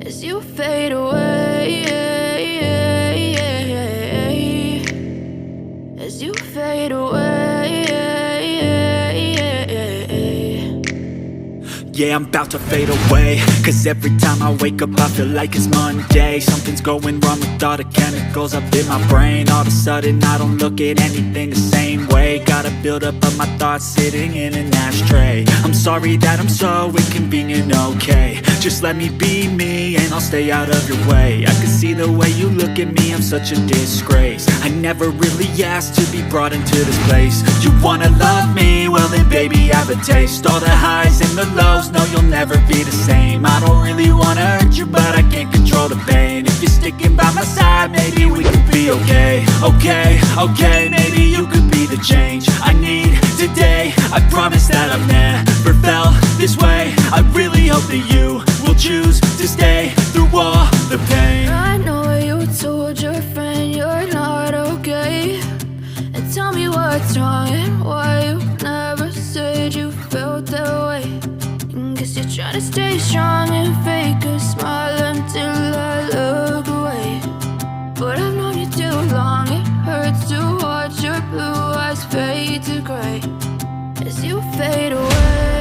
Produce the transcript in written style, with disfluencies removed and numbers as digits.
as you fade away, as you fade away. Yeah, I'm about to fade away, cause every time I wake up I feel like it's Monday. Something's going wrong with all the chemicals up in my brain. All of a sudden I don't look at anything the same way. Got a buildup of my thoughts sitting in an ashtray. I'm sorry that I'm so inconvenient, okay. Just let me be me and I'll stay out of your way. I can see the way you look at me, I'm such a disgrace. I never really asked to be brought into this place. You wanna love me? Well then baby, have a taste. All the highs and the lows, no, you'll never be the same. I don't really wanna hurt you, but I can't control the pain. If you're sticking by my side, maybe we could be okay. Okay, maybe you could be the change I need today. I promise that I've never felt this way. I really hope that you will choose to stay through all the pain. I know you told your friend you're not okay, and tell me what's wrong and why you never said you felt that way. Guess you're trying to stay strong and fake a smile until I look away. But I've known you too long, it hurts to watch your blue eyes fade to gray as you fade away.